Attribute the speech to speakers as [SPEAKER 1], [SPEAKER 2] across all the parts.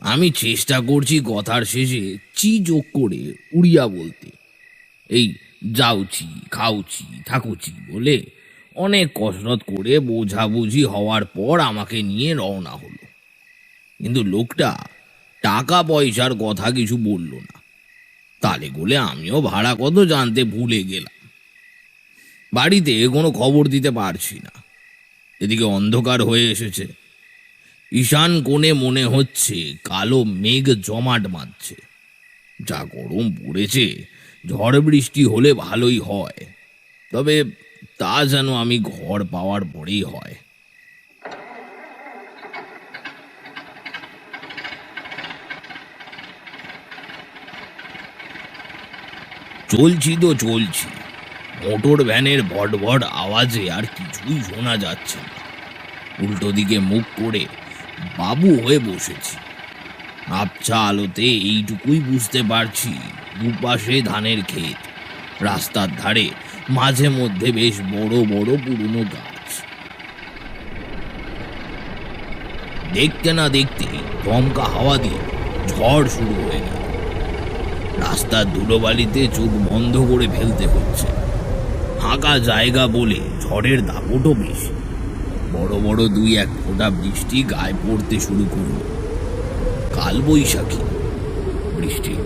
[SPEAKER 1] আমি চেষ্টা করছি কথার শেষে চি যোগ করে উড়িয়া বলতে। এই যাউছি খাউছি থাকুচি বলে অনেক কসরত করে বোঝাবুঝি হওয়ার পর আমাকে নিয়ে রওনা হলো। কিন্তু লোকটা টাকা পয়সার কথা কিছু বলল না। তালে গোলে আমিও ভাড়া কত জানতে ভুলে গেলাম। বাড়িতে কোনো খবর দিতে পারছি না। এদিকে অন্ধকার হয়ে এসেছে। ঈশান কোণে মনে হচ্ছে কালো মেঘ জমাট বাঁধছে। যা গরম পড়েছে, ঝড় বৃষ্টি হলে ভালোই হয়, তবে তা যেন আমি ঘর পাওয়ার পরেই হয়। চলছি তো চলছি, মোটর ভ্যানের ভটভট আওয়াজে আর কিছুই শোনা যাচ্ছে না। উল্টো দিকে মুখ করে বাবু হয়ে বসেছি। আবছা আলোতে এইটুকুই বুঝতে পারছি, দুপাশে ধানের ক্ষেত, রাস্তার ধারে মাঝে মধ্যে বেশ বড় বড় পুরনো গাছ। দেখতে না দেখতে দমকা হাওয়া দিয়ে ঝড় শুরু হয়ে গেল। রাস্তার ধুলোবালিতে চোখ বন্ধ করে ফেলতে হচ্ছে। ফাঁকা জায়গা বলে ঝড়ের দাপটও বেশি। বড় বড় দুই এক ফোঁটা বৃষ্টি গায়ে পড়তে শুরু করল। কাল বৈশাখী, বৃষ্টির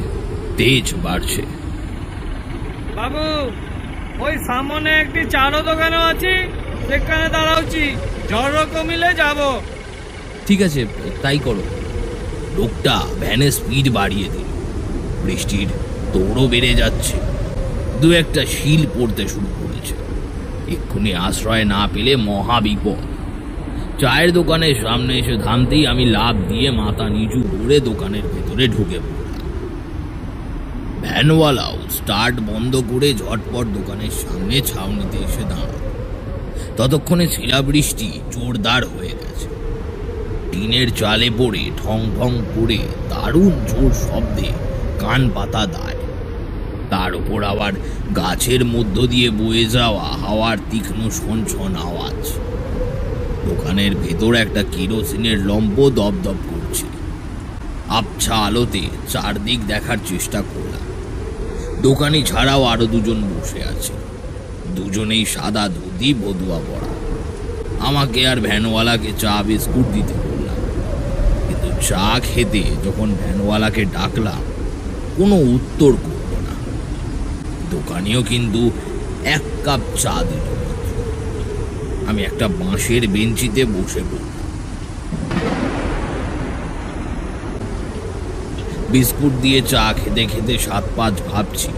[SPEAKER 1] তেজ বাড়ছে।
[SPEAKER 2] বাবু, ওই সামনে একটি চারো দোকানও আছে, সেখানে দাঁড়াচ্ছি, ঝড় কমিলে যাব।
[SPEAKER 1] ঠিক আছে, তাই করো। লোকটা ভ্যানের স্পিড বাড়িয়ে দিল। বৃষ্টির তোড়ও বেড়ে যাচ্ছে। দু একটা শিল পড়তে শুরু করেছে। এক্ষুনি আশ্রয় না পেলে মহা বিপদ। চায়ের দোকানের সামনে এসে থামতেই আমি লাফ দিয়ে মাথা নিচু করে দোকানের ভেতরে ঢুকে পড়লাম। ভ্যানওয়ালাও স্টার্ট বন্ধ করে ঝটপট দোকানের সামনে ছাউনিতে এসে দাঁড়াল। ততক্ষণে শিলাবৃষ্টি জোরদার হয়ে গেছে। টিনের চালে পড়ে ঠং ঠং করে দারুণ জোর শব্দে কান পাতা দায়। তার উপর আবার গাছের মধ্য দিয়ে বয়ে যাওয়া হাওয়ার তীক্ষ্ণ ছনছন আওয়াজ। দোকানের ভেতর একটা কেরোসিনের লম্ব দপদপ করছে। আবছা আলোতে চারদিক দেখার চেষ্টা করলাম। দোকানি ছাড়াও আরো দুজন বসে আছে। দুজনেই সাদা ধুতি বদুয়া পরা। আমাকে আর ভ্যানওয়ালাকে চা বিস্কুট দিতে বললাম, কিন্তু চা খেতে যখন ভ্যানওয়ালাকে ডাকলাম, কোনো উত্তর করল না। দোকানিও কিন্তু এক কাপ চা দিল। আমি একটা বাঁশের বেঞ্চিতে বসে পড়লাম। বিস্কুট দিয়ে চা খেতে খেতে 7-5 ভাবছি।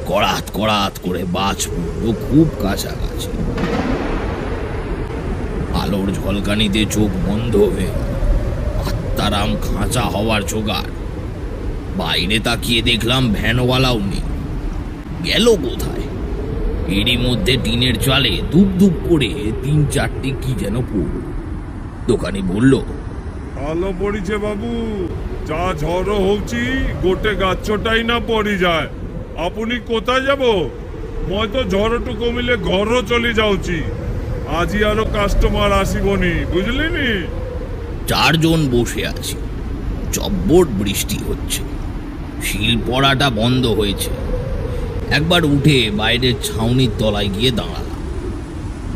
[SPEAKER 1] কড়াত কড়াত করে বাজ পড়লো খুব কাছাকাছি। আলোর ঝলকানিতে চোখ বন্ধ হয়ে গেল। আত্মারাম খাঁচা হওয়ার জোগাড়। বাইরে তাকিয়ে দেখলাম ভ্যানওয়ালাও নেই। গেল কোথায়? এরই মধ্যে টিনের চালে ধূপ ধূপ করে 3-4টি কি যেন পড়ল। দোকানি বলল,
[SPEAKER 3] ভালো পড়িছে বাবু, যা ঝড় হচ্ছে গোটে গাছটাই না পড়ি যায়। আপনি কোথায় যাব? মই তো ঝড়টু কমিলে ঘরও চলে যাচ্ছি। আজি আরো কাস্টমার আসিবনি, বুঝলিনি?
[SPEAKER 1] 4 জন বসে আছি। চব্বট বৃষ্টি হচ্ছে। শিল পড়াটা বন্ধ হয়েছে। একবার উঠে বাইরের ছাউনির তলায় গিয়ে দাঁড়ালাম।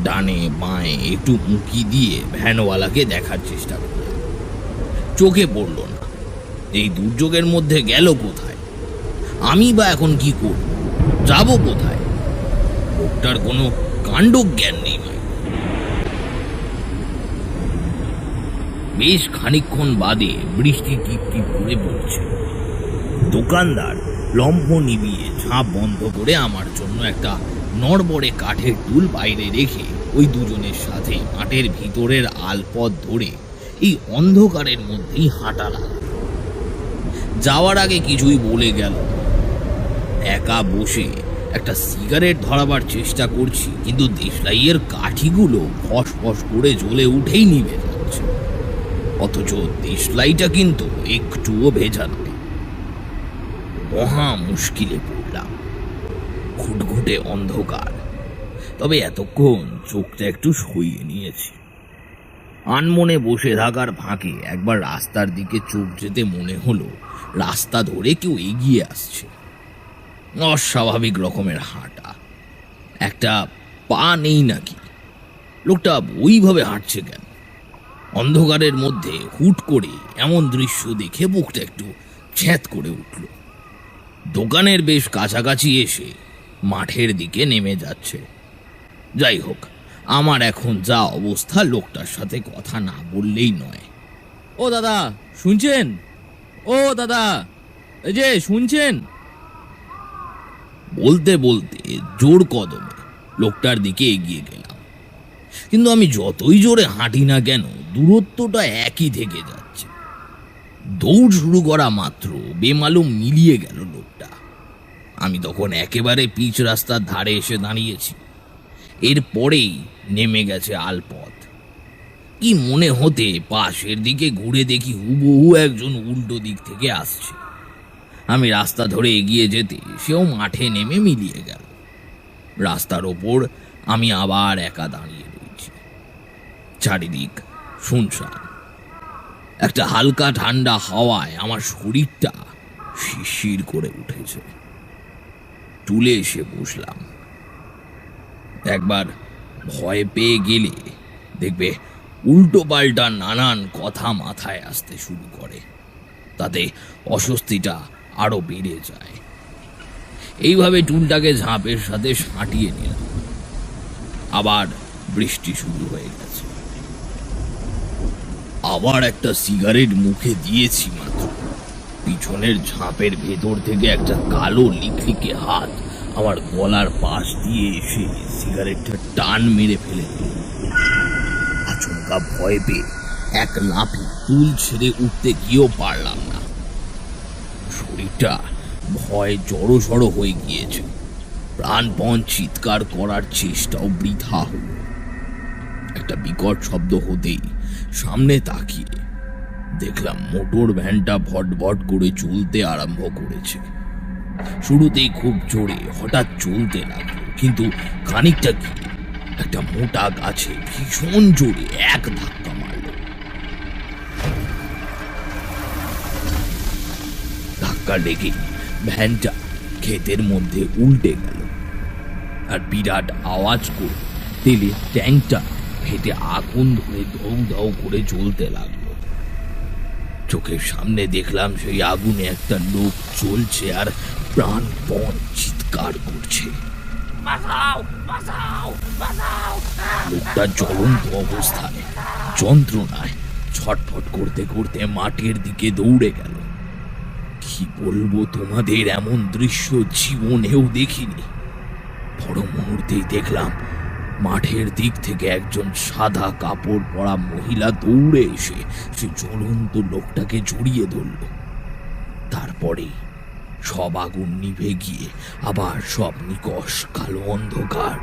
[SPEAKER 1] ডানে বাঁয়ে একটু উঁকি দিয়ে ভ্যানওয়ালাকে দেখার চেষ্টা করলাম। চোখে পড়ল না। এই দুর্যোগের মধ্যে গেল কোথায়? আমি বা এখন কি করব? যাব কোথায়? লোকটার কোনো কাণ্ডজ্ঞান নেই। বেশ খানিকক্ষণ বাদে বৃষ্টি টিপ টিপ করে পড়ছে। দোকানদার লম্ফ নিবিয়ে ঝাঁপ বন্ধ করে আমার জন্য একটা নড়বড়ে কাঠের টুল বাইরে রেখে ওই দুজনের সাথে মাঠের ভিতরের আলপথ ধরে এই অন্ধকারের মধ্যেই হাঁটা লাগল। যাওয়ার আগে কিছুই বলে গেল। একা বসে একটা সিগারেট ধরাবার চেষ্টা করছি, কিন্তু দেশলাইয়ের কাঠিগুলো ফস ফস করে জ্বলে উঠেই নিভে যাচ্ছে। অথচ দেশলাইটা কিন্তু একটুও ভেজা নয়। মহা মুশকিলে পড়লাম। ঘুটঘুটে অন্ধকার, তবে এতক্ষণ চোখটা একটু সইয়ে নিয়েছি। আনমনে বসে থাকার ফাঁকে একবার রাস্তার দিকে চোখ যেতে মনে হলো রাস্তা ধরে কেউ এগিয়ে আসছে। অস্বাভাবিক রকমের হাঁটা, একটা পা নেই নাকি? লোকটা ওইভাবে হাঁটছে কেন? অন্ধকারের মধ্যে হুট করে এমন দৃশ্য দেখে বুকটা একটু ছ্যাঁত করে উঠল। দোকানের বেশ কাছাকাছি এসে মাঠের দিকে নেমে যাচ্ছে। যাই হোক, আমার এখন যা অবস্থা, লোকটার সাথে কথা না বললেই নয়। ও দাদা, শুনছেন? ও দাদা, এই যে শুনছেন? বলতে বলতে জোর কদমে লোকটার দিকে এগিয়ে গেলাম, কিন্তু আমি যতই জোরে হাঁটি না কেন দূরত্বটা একই থেকে যাচ্ছে। দৌড় শুরু করা মাত্র বেমালুম মিলিয়ে গেল লোকটা। আমি তখন একেবারে পিচ রাস্তার ধারে এসে দাঁড়িয়েছি। এরপরেই নেমে গেছে আলপথ। কি মনে হতে পাশের দিকে ঘুরে দেখি হুবহু একজন উল্টো দিক থেকে আসছে। আমি রাস্তা ধরে এগিয়ে যেতে সেও মাঠে নেমে মিলিয়ে গেল। রাস্তার ওপর আমি আবার একা দাঁড়িয়ে রয়েছি। চারিদিক শুনশান। একটা হালকা ঠান্ডা হাওয়ায় আমার শরীরটা শিরশির করে উঠেছে। টুলে এসে বসলাম। একবার ভয় পেয়ে গেলে দেখবে উল্টো পাল্টা নানান কথা মাথায় আসতে শুরু করে, তাতে অস্বস্তিটা আরো বেড়ে যায়। এইভাবে টুলটাকে ঝাঁপের সাথে সাঁটিয়ে নিলাম। আবার বৃষ্টি শুরু হয়ে গেছে। আবার একটা সিগারেট মুখে দিয়েছি মাত্র, পিছনের ঝাঁপের ভেতর থেকে একটা কালো লিকলিকে হাত আমার গলার পাশ দিয়ে এসে সিগারেটটা টান মেরে ফেলে দিল। আচমকা ভয় পেয়ে এক লাফে টুল ছেড়ে উঠতে গিয়েও পারলাম না। শরীরটা ভয় জড়সড় হয়ে গিয়েছে। প্রাণপণ চিৎকার করার চেষ্টাও বৃথা হল। একটা বিকট শব্দ হতেই সামনে তাকিয়ে দেখলাম মোটর ভ্যানটা ভটভট করে চলতে আরম্ভ করেছে। শুরুতেই খুব জোরে হঠাৎ চলতে লাগলো, কিন্তু খানিকটা গিয়ে একটা মোটা গাছে ভীষণ জোরে এক ধাক্কা মারল। ধাক্কা লেগে ভ্যানটা ক্ষেতের মধ্যে উল্টে গেল, আর বিরাট আওয়াজ করে তেলের ট্যাঙ্কটা ফেটে আগুন ধরে ধৌ ধৌ করে জ্বলতে লাগলো। চোখের সামনে দেখলাম সেই আগুনে একটা লোক জ্বলছে আর প্রাণপণ চিৎকার করছে। লোকটা জ্বলন্ত অবস্থায় যন্ত্রণায় ছটফট করতে করতে মাঠের দিকে দৌড়ে গেল। কি বলবো তোমাদের, এমন দৃশ্য জীবনেও দেখিনি। বড় মুহূর্তেই দেখলাম মাঠের দিক থেকে একজন সাদা কাপড় পরা মহিলা দৌড়ে এসে সে জ্বলন্ত লোকটাকে জড়িয়ে ধরল। তারপরে সব আগুন নিভে গিয়ে আবার সব নিকষ কালো অন্ধকার।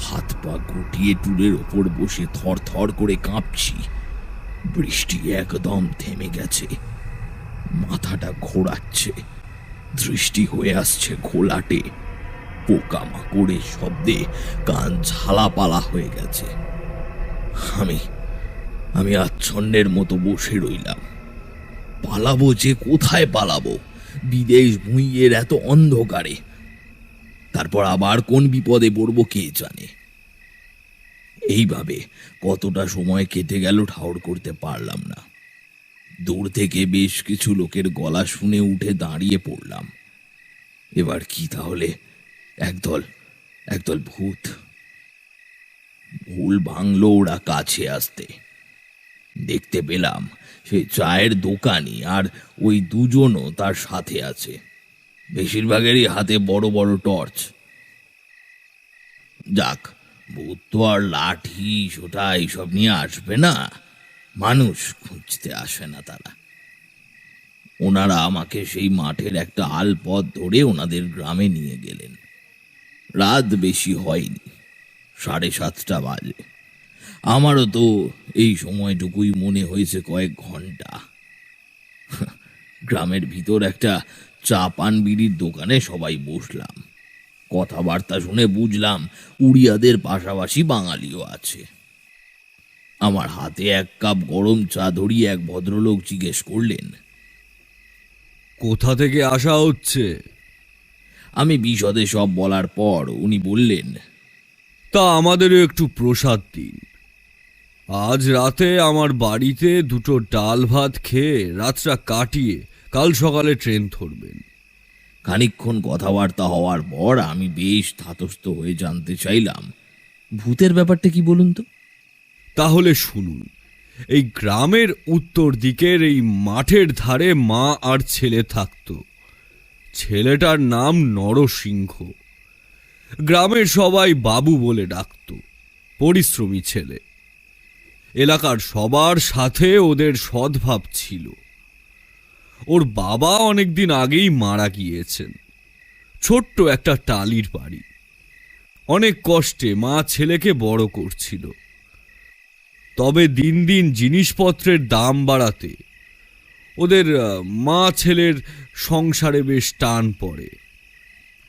[SPEAKER 1] হাত পা গুটিয়ে টুলের ওপর বসে থর থর করে কাঁপছি। বৃষ্টি একদম থেমে গেছে। মাথাটা ঘোরাচ্ছে, দৃষ্টি হয়ে আসছে ঘোলাটে। পোকামাকড়ের শব্দে কান ঝালাপালা হয়ে গেছে। আমি আচ্ছন্নের মতো বসে রইলাম। পালাবো যে কোথায় পালাবো, বিদেশ ভুঁইয়ের এত অন্ধকারে? তারপর আবার কোন বিপদে পড়বো কে জানে। এইভাবে কতটা সময় কেটে গেল ঠাউর করতে পারলাম না। দূর থেকে বেশ কিছু লোকের গলা শুনে উঠে দাঁড়িয়ে পড়লাম। এবার কি তাহলে? একদল ভূত। ভুল ভাঙলো ওরা কাছে আসতে। দেখতে পেলাম সে চায়ের দোকানি আর ওই দুজনও তার সাথে আছে। বেশিরভাগেরই হাতে বড় বড় টর্চ। যাক, ভূত তো আর লাঠি সোটা এইসব নিয়ে আসবে না, মানুষ খুঁজতে আসে না তারা। ওনারা আমাকে সেই মাঠের একটা আলপথ ধরে ওনাদের গ্রামে নিয়ে গেলেন। রাত বেশি হয়নি, 7:30 বাজে। আমারও তো এই সময়টুকুই মনে হয়েছে কয়েক ঘন্টা। গ্রামের ভিতর একটা চা পান বিড়ির দোকানে সবাই বসলাম। কথাবার্তা শুনে বুঝলাম উড়িয়াদের পাশাপাশি বাঙালিও আছে। আমার হাতে 1 কাপ গরম চা ধরিয়ে এক ভদ্রলোক জিজ্ঞেস করলেন।
[SPEAKER 4] কোথা থেকে আসা হচ্ছে?
[SPEAKER 1] আমি বিশদে সব বলার পর উনি বললেন,
[SPEAKER 4] তা আমাদেরও একটু প্রসাদ দিন। আজ রাতে আমার বাড়িতে 2টো ডাল ভাত খেয়ে রাতটা কাটিয়ে কাল সকালে ট্রেন ধরবেন।
[SPEAKER 1] খানিকক্ষণ কথাবার্তা হওয়ার পর আমি বেশ ধাতস্থ হয়ে জানতে চাইলাম, ভূতের ব্যাপারটা কি বলুন তো?
[SPEAKER 4] তাহলে শুনুন, এই গ্রামের উত্তর দিকের এই মাঠের ধারে মা আর ছেলে থাকতো। ছেলেটার নাম নরসিংহ। গ্রামের সবাই বাবু বলে ডাকত। পরিশ্রমী ছেলে। এলাকার সবার সাথে ওদের সদ্ভাব ছিল। ওর বাবা অনেকদিন আগেই মারা গিয়েছেন। ছোট্ট একটা টালির বাড়ি। অনেক কষ্টে মা ছেলেকে বড় করছিল। তবে দিন দিন জিনিসপত্রের দাম বাড়াতে ওদের মা ছেলের সংসারে বেশ টান পড়ে।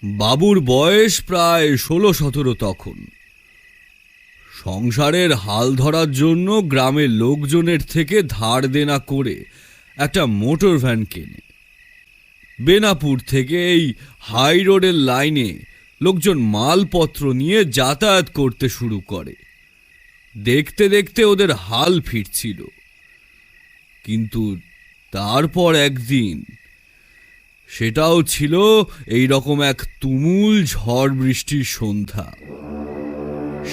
[SPEAKER 4] বাবুর বয়স প্রায় 16-17 তখন। সংসারের হাল ধরার জন্য গ্রামের লোকজনের থেকে ধার দেনা করে একটা মোটর ভ্যান কেনে। বেনাপুর থেকে এই হাই রোডের লাইনে লোকজন মালপত্র নিয়ে যাতায়াত করতে শুরু করে। দেখতে দেখতে ওদের হাল ফিরছিল। কিন্তু তারপর একদিন, সেটাও ছিল এই রকম এক তুমুল ঝড় বৃষ্টির সন্ধ্যা,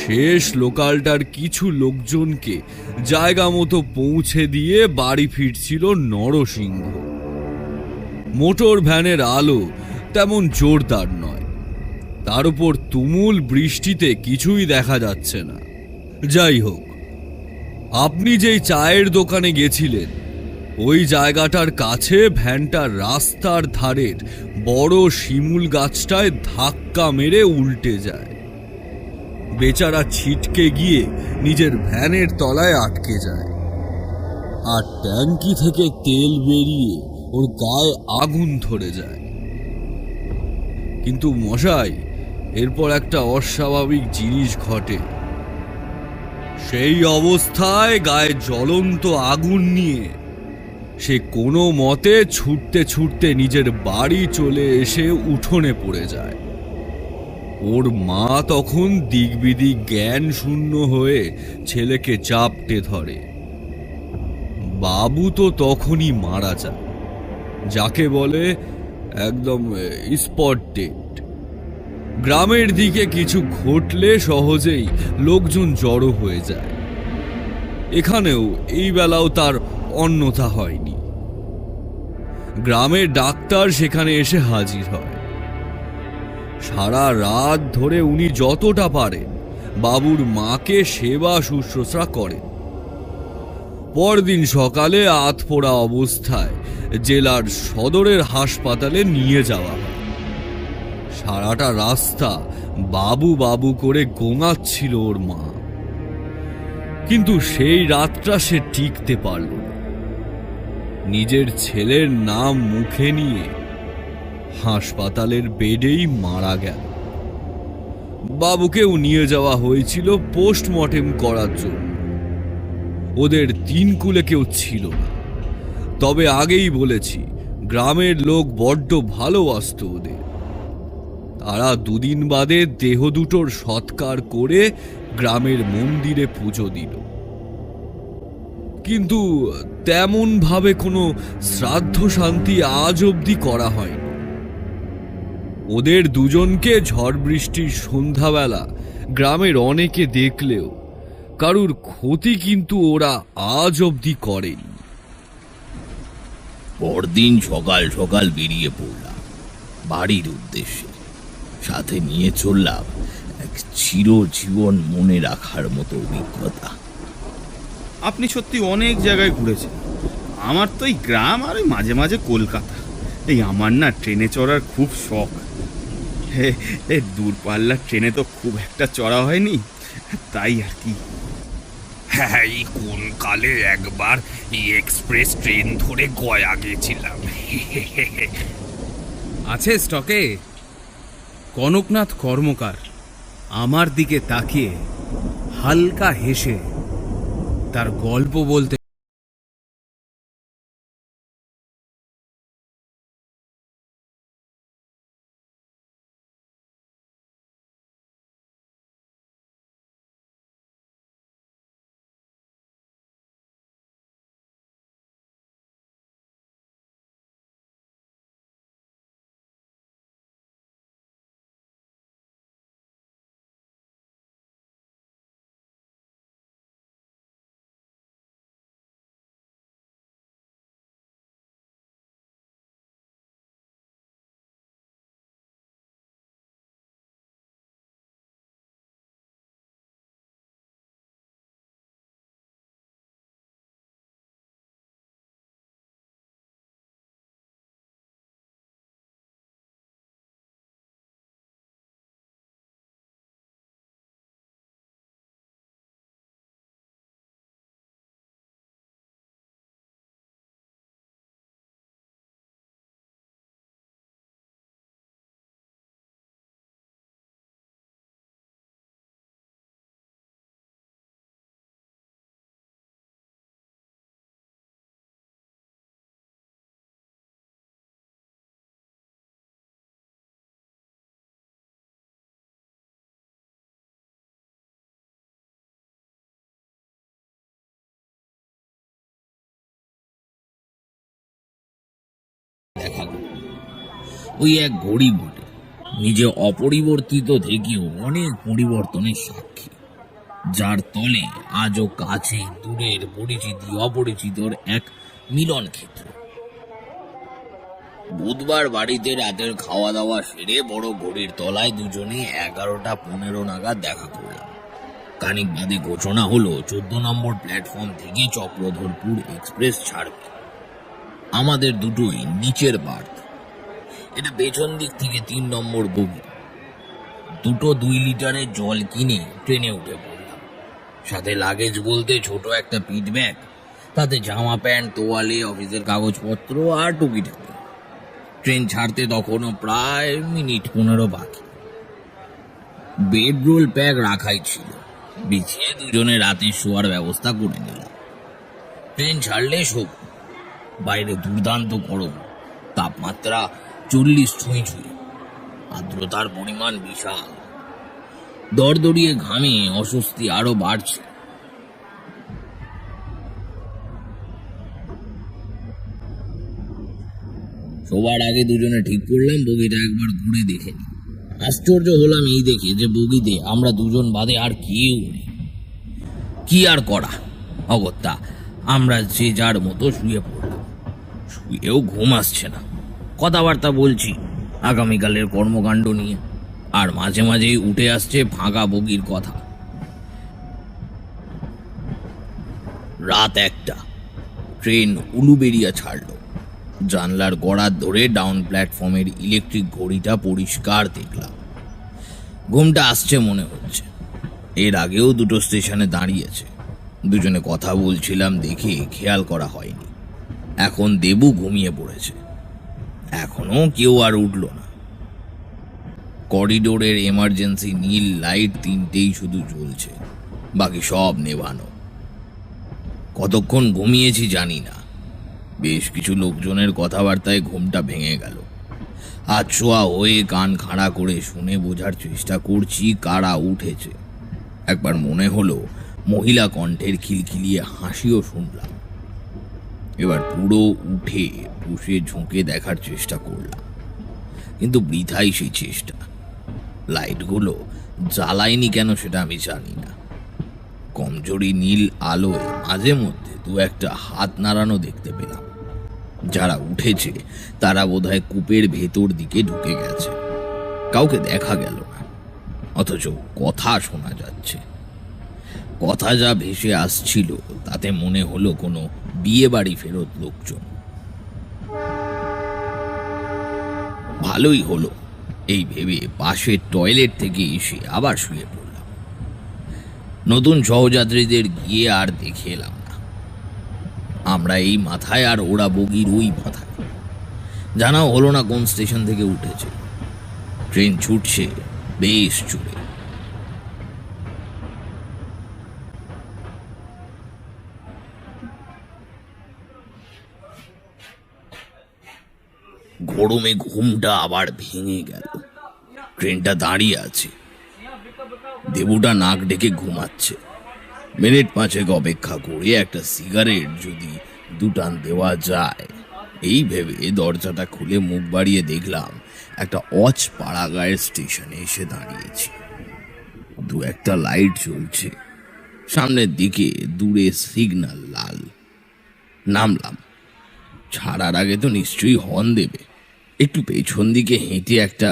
[SPEAKER 4] শেষ লোকালটার কিছু লোকজনকে জায়গা মতো পৌঁছে দিয়ে বাড়ি ফিরছিল নরসিংহ। মোটর ভ্যানের আলো তেমন জোরদার নয়, তার উপর তুমুল বৃষ্টিতে কিছুই দেখা যাচ্ছে না। যাই হোক, আপনি যেই চায়ের দোকানে গেছিলেন ওই জায়গাটার কাছে ভ্যানটা রাস্তার ধারের বড় শিমুল গাছটায় ধাক্কা মেরে উল্টে যায়। বেচারা ছিটকে গিয়ে নিজের ভ্যানের তলায় আটকে যায়, আর ট্যাঙ্কি থেকে তেল বেরিয়ে ওর গায়ে আগুন ধরে যায়। কিন্তু মশাই, এরপর একটা অস্বাভাবিক জিনিস ঘটে। সেই অবস্থায় গায়ে জ্বলন্ত আগুন নিয়ে সে কোনো মতে ছুটতে ছুটতে নিজের বাড়ি চলে এসে উঠোনে পড়ে যায়। ওর মা তখন দিকবিদিক জ্ঞান শূন্য হয়ে ছেলেকে চাপটে ধরে। বাবু তো তখনই মারা যায়, যাকে বলে একদম স্পট ডেড। গ্রামের দিকে কিছু ঘটলে সহজেই লোকজন জড়ো হয়ে যায়। এখানেও এই বেলাও তার অন্যথা হয়নি। গ্রামের ডাক্তার সেখানে এসে হাজির হয়। সারা রাত ধরে উনি যতটা পারেন বাবুর মাকে সেবা শুশ্রূষা করেন। পরদিন সকালে আধপোড়া অবস্থায় জেলার সদরের হাসপাতালে নিয়ে যাওয়া হয়। সারাটা রাস্তা বাবু বাবু করে গোঙাচ্ছিল ওর মা, কিন্তু সেই রাতটা সে টিকতে পারল না। নিজের ছেলের নাম মুখে নিয়ে হাসপাতালের বেডেই মারা গেল। বাবুকেও নিয়ে যাওয়া হয়েছিল পোস্টমর্টেম করার জন্য। ওদের 3 কুলে কেউ ছিল না, তবে আগেই বলেছি গ্রামের লোক বড্ড ভালোবাসত ওদের। তারা 2 দিন বাদে দেহ দুটোর সৎকার করে গ্রামের মন্দিরে পুজো দিল। কিন্তু তেমন ভাবে কোনো শ্রাদ্ধ শান্তি আজ অবধি করা হয়নি। ওদের দুজনকে ঝড় বৃষ্টির সন্ধ্যাবেলা গ্রামের অনেকে দেখলেও কারুর ক্ষতি কিন্তু ওরা আজ অবধি করেনি।
[SPEAKER 1] পরদিন সকাল সকাল বেরিয়ে পড়লাম বাড়ির উদ্দেশ্যে। সাথে নিয়ে চললাম এক চিরজীবন মনে রাখার মতো অভিজ্ঞতা।
[SPEAKER 5] আপনি সত্যি অনেক জায়গায় ঘুরেছেন। আমার তো এই গ্রাম আর ওই মাঝে মাঝে কলকাতা। এই আমার না ট্রেনে চড়ার খুব শখ। দূরপাল্লার ট্রেনে তো খুব একটা চড়া হয়নি, তাই আর কি।
[SPEAKER 6] হ্যাঁ, এই কোন কালে একবার এই এক্সপ্রেস ট্রেন ধরে গয়া গেছিলাম।
[SPEAKER 7] আছে স্টকে। কনকনাথ কর্মকার আমার দিকে তাকিয়ে হালকা হেসে তার গল্প বলতে।
[SPEAKER 1] দেখা করল ওই এক ঘড়ি বটে, নিজে অপরিবর্তিত থেকেও অনেক পরিবর্তনের সাক্ষী, যার তলে আজও কাছে দূরের পরিচিতি অপরিচিতর এক মিলন ক্ষেত্র। বুধবার বাড়িতে রাতের খাওয়া দাওয়া সেরে বড় ঘড়ির তলায় দুজনে 11:15 নাগাদ দেখা করলাম। খানিক বাদে ঘোষণা হলো 14 নম্বর প্ল্যাটফর্ম থেকে চক্রধরপুর এক্সপ্রেস ছাড়বে। আমাদের দুটোই নিচের বার্থ, এটা পেছন দিক থেকে 3 নম্বর বগি। দুটো 2 লিটারের জল কিনে ট্রেনে উঠে পড়লাম। সাথে লাগেজ বলতে ছোট একটা পিঠ ব্যাগ, তাতে জামা প্যান্ট, তোয়ালে, অফিসের কাগজপত্র আর টুকিটাকি। ট্রেন ছাড়তে তখনও প্রায় মিনিট 15 বাকি। বেডরোল প্যাক রাখাই ছিল, বিছিয়ে দুজনে রাতে শোয়ার ব্যবস্থা করে নিলাম। ট্রেন ছাড়লে শোব। বাইরে দুর্দান্ত গরম, তাপমাত্রা 40 ছুঁই। আর্দ্রতার পরিমাণ বিশাল। দরদরিয়ে ঘামে অস্বস্তি আরো বাড়ছে। সবার আগে দুজনে ঠিক করলাম বগিটা একবার ঘুরে দেখে নি। আশ্চর্য হলাম এই দেখে যে বগিতে আমরা দুজন বাদে আর কেউ নেই। কি আর করা, অগত্যা আমরা যে যার মতো শুয়ে পড়লাম। শুয়েও ঘুম আসছে না। কথাবার্তা বলছি আগামীকালের কর্মকাণ্ড নিয়ে, আর মাঝে মাঝেই উঠে আসছে ফাঁকা বগির কথা। রাত 1টা, ট্রেন উলুবেড়িয়া ছাড়ল। জানলার গড়ার ধরে ডাউন প্ল্যাটফর্মের ইলেকট্রিক ঘড়িটা পরিষ্কার দেখলাম। ঘুমটা আসছে মনে হচ্ছে। এর আগেও দুটো স্টেশনে দাঁড়িয়েছে, দুজনে কথা বলছিলাম দেখে খেয়াল করা হয়নি। এখন দেবু ঘুমিয়ে পড়েছে, এখনো কেউ আর উঠল না। করিডোরের এমার্জেন্সি নীল লাইট 3টেই শুধু জ্বলছে, বাকি সব নেভানো। কতক্ষণ ঘুমিয়েছি জানি না। বেশ কিছু লোকজনের কথাবার্তায় ঘুমটা ভেঙে গেল। আছোয়া হয়ে কান খাড়া করে শুনে বোঝার চেষ্টা করছি কারা উঠেছে। একবার মনে হলো মহিলা কণ্ঠের খিলখিলিয়ে হাসিও শুনলাম। এবার পুরো উঠে বসে ঝুঁকে দেখার চেষ্টা করলাম, কিন্তু বৃথাই সেই চেষ্টা। লাইটগুলো জ্বালায়নি কেন সেটা আমি জানি না। কমজোরি নীল আলোয় মাঝে মধ্যে 2-1টা হাত নাড়ানো দেখতে পেলাম। যারা উঠেছে তারা বোধহয় কূপের ভেতর দিকে ঢুকে গেছে। কাউকে দেখা গেল না, অথচ কথা শোনা যাচ্ছে। কথা যা ভেসে আসছিল তাতে মনে হলো কোনো বিয়ে বাড়ি ফেরত লোকজন। ভালোই হলো এই ভেবে পাশের টয়লেট থেকে এসে আবার শুয়ে পড়লাম। নতুন সহযাত্রীদের গিয়ে আর দেখে এলাম না। আমরা এই মাথায় আর ওরা বগির ওই মাথায়। জানাও হলো না কোন স্টেশন থেকে উঠেছে। ট্রেন ছুটছে বেশ জোরে। গরমে ঘুমটা আবার ভেঙে গেল। ট্রেনটা দাঁড়িয়ে আছে, দেবুটা নাক ডেকে ঘুমাচ্ছে। মিনিট 5 অপেক্ষা করে একটা সিগারেট যদি 2 টান দেওয়া যায়, এই ভেবে দরজাটা খুলে মুখ বাড়িয়ে দেখলাম একটা পাড়াগাঁয়ের স্টেশনে এসে দাঁড়িয়েছি। 2-1টা লাইট জ্বলছে, সামনের দিকে দূরে সিগন্যাল লাল। নামলাম, ছাড়ার আগে তো নিশ্চয়ই হর্ন দেবে। একটু পেছন দিকে হেঁটে একটা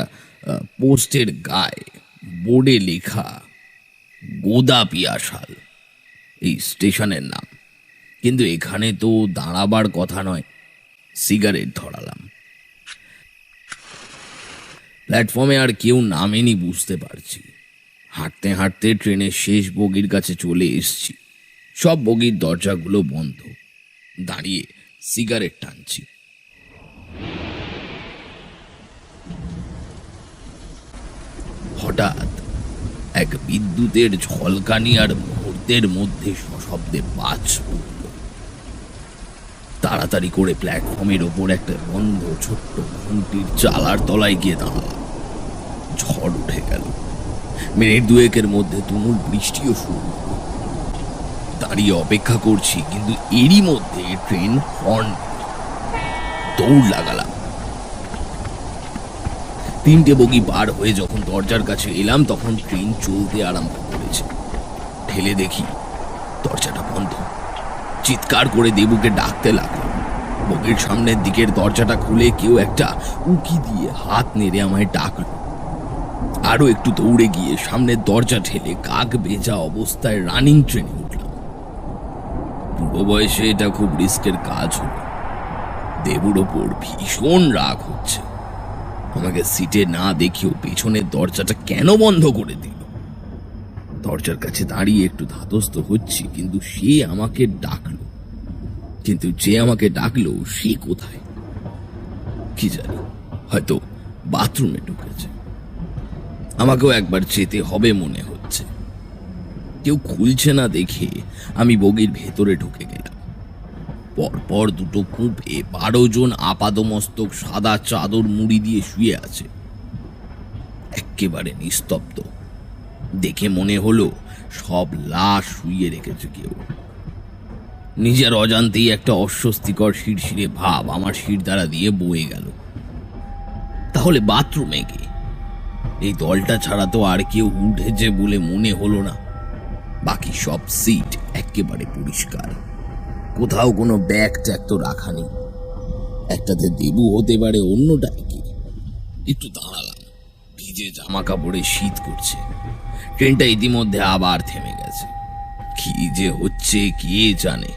[SPEAKER 1] পোস্টের গায়ে বোর্ডে লেখা গোদা পিয়াশাল এই স্টেশনের নাম, কিন্তু এখানে তো দাঁড়াবার কথা নয়। সিগারেট ধরালাম। প্ল্যাটফর্মে আর কেউ নামেনি বুঝতে পারছি। হাঁটতে হাঁটতে ট্রেনের শেষ বগির কাছে চলে এসেছি। সব বগির দরজাগুলো বন্ধ। দাঁড়িয়ে সিগারেট টানছি। হঠাৎ এক বিদ্যুতের ঝলকানি আর মুহূর্তের মধ্যে সশব্দে বাজ উঠল। তাড়াতাড়ি করে প্ল্যাটফর্মের ওপর একটা বন্ধ ছোট্ট ঘুমটির চালার তলায় গিয়ে দাঁড়ালাম। ঝড় উঠে গেল। মিনিট 2-1-এর মধ্যে তুমুল বৃষ্টিও শুরু হলো। দাঁড়িয়ে অপেক্ষা করছি, কিন্তু এরই মধ্যে ট্রেন হর্ন দিল। দৌড় লাগালাম। 3টে বগি পার হয়ে যখন দরজার কাছে এলাম, তখন ট্রেন চলতে আরম্ভ করেছে। ঠেলে দেখি দরজাটা বন্ধ। চিৎকার করে দেবুকে ডাকতে লাগলাম। বগির সামনের দিকের দরজাটা খুলে কেউ একটা উকি দিয়ে হাত নেড়ে আমায় ডাকল। আরো একটু দৌড়ে গিয়ে সামনের দরজা ঠেলে কাক ভেজা অবস্থায় রানিং ট্রেনে উঠলাম। বুড়ো বয়সে এটা খুব রিস্কের কাজ হলো। দেবুর ওপর ভীষণ রাগ হচ্ছে। আমাকে সিটে না দেখেও পেছনের দরজাটা কেন বন্ধ করে দিল। দরজার কাছে দাঁড়িয়ে একটু ধাতস্থ হচ্ছি, কিন্তু সে আমাকে ডাকলো। কিন্তু যে আমাকে ডাকলো সে কোথায় কি জানি, হয়তো বাথরুমে ঢুকেছে। আমাকেও একবার যেতে হবে মনে হচ্ছে। কেউ খুলছে না দেখে আমি বগির ভেতরে ঢুকে গেলাম। পরপর 2টো কূপে 12 জন আপাদমস্তক সাদা চাদর মুড়ি দিয়ে শুয়ে আছে। একেবারে নিস্তব্ধ। দেখে মনে হলো সব লাশ শুইয়ে রেখেছে কেউ। নিজের অজান্তেই একটা অস্বস্তিকর শিরশিরে ভাব আমার শির দ্বারা দিয়ে বয়ে গেল। তাহলে বাথরুমে গিয়ে এই দলটা ছাড়া তো আর কেউ উঠেছে বলে মনে হলো না। বাকি সব সিট একেবারে পরিষ্কার, কোথাও কোনো ব্যাগ ট্যাগ তো রাখা নেই। একটাতে দেবু হতে পারে, অন্যটায় কি। একটু দাঁড়ালাম। ভিজে জামা কাপড়ে শীত করছে। ট্রেনটা ইতিমধ্যে আবার থেমে গেছে। কি যে হচ্ছে কে জানে।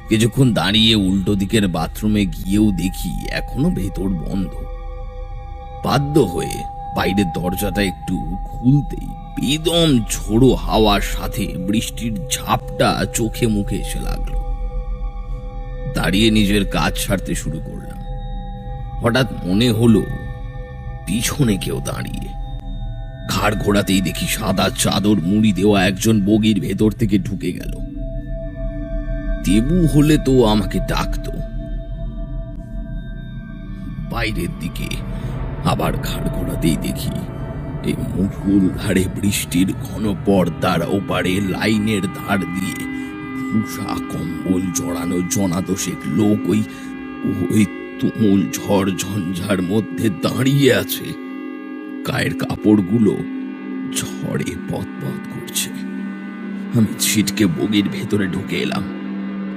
[SPEAKER 1] কিছুক্ষণ দাঁড়িয়ে উল্টো দিকের বাথরুমে গিয়েও দেখি এখনো ভেতর বন্ধ। বাধ্য হয়ে বাইরের দরজাটা একটু খুলতেই বেদম ঝোড়ো হাওয়ার সাথে বৃষ্টির ঝাপটা চোখে মুখে এসে লাগলো। দাঁড়িয়ে নিজের কাজ সারতে শুরু করলাম। হঠাৎ মনে হলো পিছনে কেউ দাঁড়িয়ে। ঘাড় ঘোরাতেই দেখি সাদা চাদর মুড়ি দেওয়া একজন বগির ভেতর থেকে ঢুকে গেল। দেবু হলে তো আমাকে ডাকতো। বাইরের দিকে আবার ঘাড় ঘোরাতেই দেখি এই মুকুল ধারে বৃষ্টির ঘন পর্দার ওপারে লাইনের ধার দিয়ে ভূষা কম্বল জড়ানো জনাদশেক লোক ওই তুমুল ঝড় ঝঞ্ঝার মধ্যে দাঁড়িয়ে আছে। গায়ের কাপড়গুলো ঝড়ে পথ করছে। আমি ছিটকে বগির ভেতরে ঢুকে এলাম।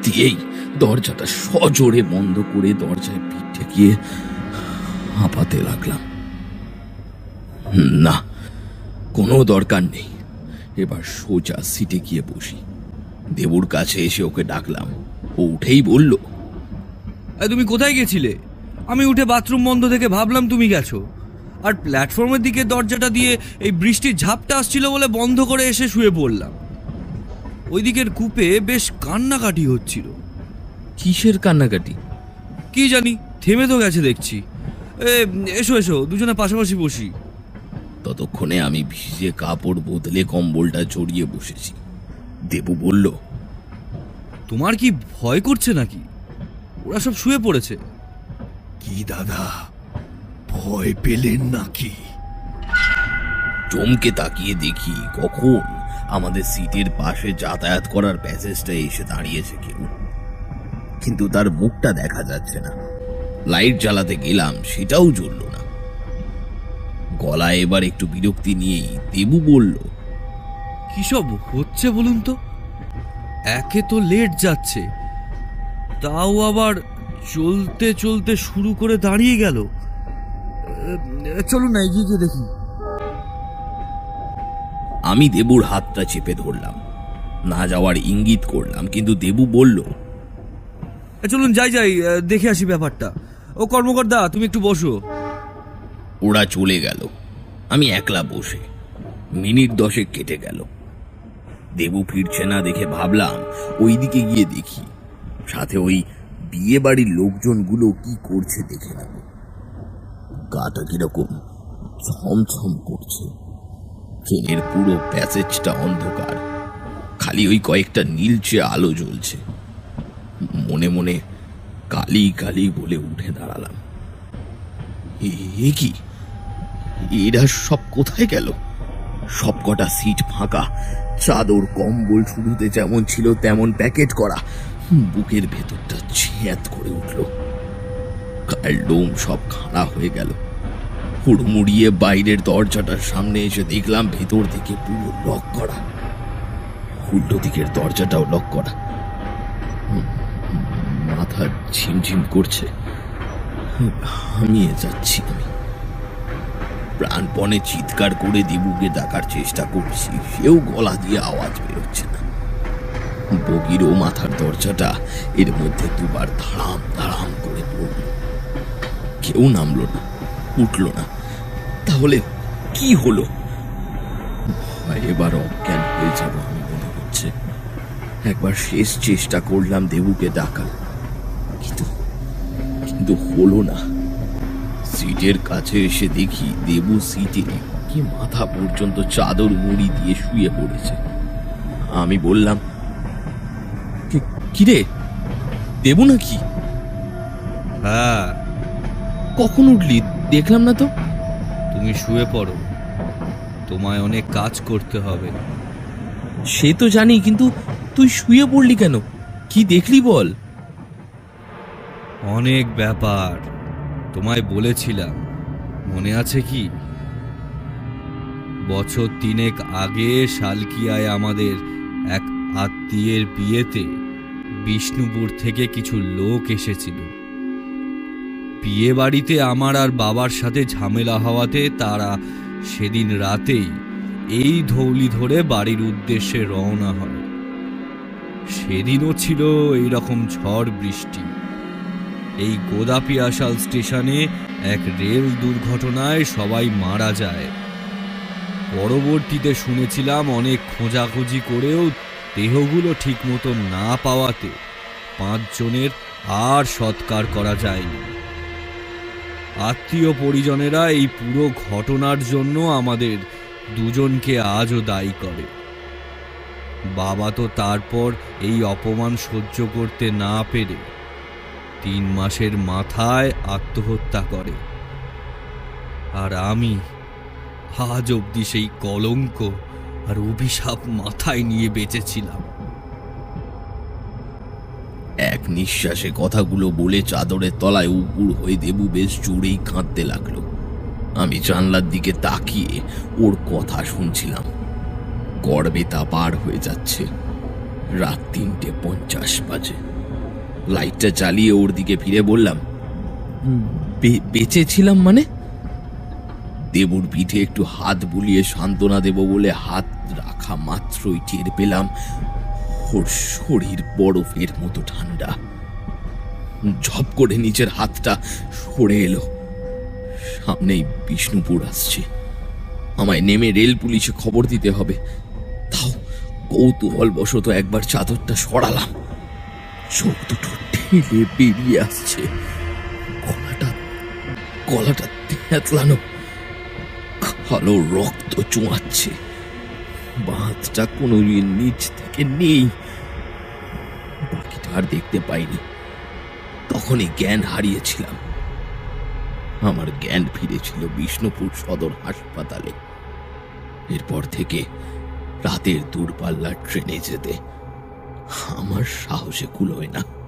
[SPEAKER 1] দিয়েই দরজাটা সজোরে বন্ধ করে দরজায় পিঠ ঠেকিয়ে হাঁপাতে লাগলাম। না, কোনো দরকার নেই। এবার সোজা সিটে গিয়ে বসি। দেবুর কাছে এসে ওকে ডাকলাম। ও উঠেই বলল,
[SPEAKER 4] তুমি কোথায় গেছিলে? আমি উঠে বাথরুম বন্ধ থেকে ভাবলাম তুমি গেছো, আর প্ল্যাটফর্মের দিকে দরজাটা দিয়ে এই বৃষ্টির ঝাপটা আসছিল বলে বন্ধ করে এসে শুয়ে পড়লাম। ওই দিকের কূপে বেশ কান্নাকাটি হচ্ছিল।
[SPEAKER 1] কিসের কান্নাকাটি?
[SPEAKER 4] কি জানি, থেমে তো গেছে দেখছি। এসো এসো, দুজনে পাশাপাশি বসি।
[SPEAKER 1] ততক্ষণে আমি ভিজে কাপড় বদলে কম্বলটা জড়িয়ে বসেছি। দেবু বলল,
[SPEAKER 4] তোমার কি ভয় করছে নাকি? ওরা সব শুয়ে পড়েছে।
[SPEAKER 6] কি দাদা,
[SPEAKER 1] ভয় পেলেন নাকি? চমকে তাকিয়ে দেখি কখন আমাদের সিটের পাশে যাতায়াত করার প্যাসেজটা এসে দাঁড়িয়েছে কেউ, কিন্তু তার মুখটা দেখা যাচ্ছে না। লাইট জ্বালাতে গেলাম, সেটাও জ্বলল না। গলায় এবার একটু বিরক্তি নিয়েই দেবু বলল,
[SPEAKER 4] কি সব হচ্ছে বলুন তো? একে তো লেট যাচ্ছে, তাও আবার চলতে চলতে শুরু করে দাঁড়িয়ে গেল। চলুন না এগিয়ে গিয়ে দেখি।
[SPEAKER 1] আমি দেবুর হাতটা চেপে ধরলাম, না যাওয়ার ইঙ্গিত করলাম, কিন্তু দেবু বলল,
[SPEAKER 4] চলুন যাই যাই, দেখে আসি ব্যাপারটা। ও কর্মকর্তা, তুমি একটু বসো।
[SPEAKER 1] ওরা চলে গেল, আমি একলা বসে। মিনিট 10 কেটে গেল, দেবু ফিরছে না দেখে ভাবলাম ওইদিকে গিয়ে দেখি, সাথে ওই বিয়ে বাড়ির লোকজনগুলো কি করছে দেখে নেব। গাটা কিরকম ছমছম করছে। ট্রেনের পুরো প্যাসেজটা অন্ধকার, খালি ওই কয়েকটা নীলচে আলো জ্বলছে। মনে মনে কালি কালি বলে উঠে দাঁড়ালাম। এ কি, এরা সব কোথায় গেল? সব কটা সিট ফাঁকা, চাদর কম্বল শুরুতে যেমন ছিল তেমন প্যাকেট করা। বুকের ভেতরটা ছেঁত করে উঠল, গায়ের লোম সব খাড়া হয়ে গেল। হুড়মুড়িয়ে বাইরের দরজাটার সামনে এসে দেখলাম ভেতর থেকে পুরো লক করা, উল্টো দিকের দরজাটাও লক করা। মাথা ঝিমঝিম করছে, হামিয়ে যাচ্ছি আমি। প্রাণপণে চিৎকার করে দেবুকে ডাকার চেষ্টা করছি, সেও গলা দিয়ে আওয়াজ বেরোচ্ছে না। বগিরও মাথার দরজাটা এর মধ্যে দুবার ধাড়াম ধাড়াম করে পড়ল। কেউ নামলো না, উঠল না। তাহলে কি হলো? এবার অজ্ঞান হয়ে যাব আমি মনে হচ্ছে। একবার শেষ চেষ্টা করলাম দেবুকে ডাকার, কিন্তু হলো না। সিটের কাছে এসে দেখি দেবু সিটে কি মাথা পর্যন্ত চাদর মুড়ি দিয়ে শুয়ে পড়েছে। আমি বললাম, কিরে দেবু নাকি?
[SPEAKER 4] হ্যাঁ।
[SPEAKER 1] কখন উঠলি? দেখলাম না তো।
[SPEAKER 4] তুমি শুয়ে পড়ো, তোমায় অনেক কাজ করতে হবে।
[SPEAKER 1] সে তো জানি, কিন্তু তুই শুয়ে পড়লি কেন? কি দেখলি বল।
[SPEAKER 4] অনেক ব্যাপার, তোমায় বলেছিলাম, মনে আছে কি? বছর 3 আগে শালকিয়ায় আমাদের এক আত্মীয়ের বিয়েতে বিষ্ণুপুর থেকে কিছু লোক এসেছিল। বিয়ে বাড়িতে আমার আর বাবার সাথে ঝামেলা হওয়াতে তারা সেদিন রাতেই এই ধৌলি ধরে বাড়ির উদ্দেশ্যে রওনা হয়। সেদিনও ছিল এইরকম ঝড় বৃষ্টি। এই গোদাপিয়াশাল স্টেশনে এক রেল দুর্ঘটনায় সবাই মারা যায়। পরবর্তীতে শুনেছিলাম অনেক খোঁজাখুঁজি করেও দেহগুলো ঠিক মতো না পাওয়াতে 5 জনের আর সৎকার করা যায়নি। আত্মীয় পরিজনেরা এই পুরো ঘটনার জন্য আমাদের 2 জনকে আজও দায়ী করে। বাবা তো তারপর এই অপমান সহ্য করতে না পেরে 3 মাসের মাথায় আত্মহত্যা করে। আর আমি আজ অবধি সেই কলঙ্ক আর অভিশাপ মাথায় নিয়ে বেঁচেছিলাম।
[SPEAKER 1] এক নিঃশ্বাসে কথাগুলো বলে চাদরের তলায় উপুর হয়ে দেবু বেশ জোরেই কাঁদতে লাগলো। আমি জানলার দিকে তাকিয়ে ওর কথা শুনছিলাম। গর্বে তা পার হয়ে যাচ্ছে। রাত 3:50 বাজে। লাইটটা জ্বালিয়ে ওর দিকে ফিরে বললাম, বেঁচে ছিলাম মানে? দেবুর পিঠে একটু হাত বুলিয়ে সান্ত্বনা দেব বলে হাত রাখা মাত্রই টের পেলাম ওর শরীর বরফের মতো ঠান্ডা। ঝপ করে নিচের হাতটা সরে এলো। সামনেই বিষ্ণুপুর আসছে। আমায় নেমে রেল পুলিশে খবর দিতে হবে। তাও কৌতূহল বশত একবার চাদরটা সরালাম। চোখ দুটো ঠেলে বেরিয়ে আসছে। গলাটা থেঁতলানো, কালো রক্ত চুয়াচ্ছে। বাঁধটা কোনো নিচ থেকে নেই। বাকিটা আর দেখতে পাইনি। তখনই জ্ঞান হারিয়েছিলাম। আমার জ্ঞান ফিরেছিল বিষ্ণুপুর সদর হাসপাতালে। এরপর থেকে রাতের দূরপাল্লার ট্রেনে যেতে আমার সাহসে কুলোয় না।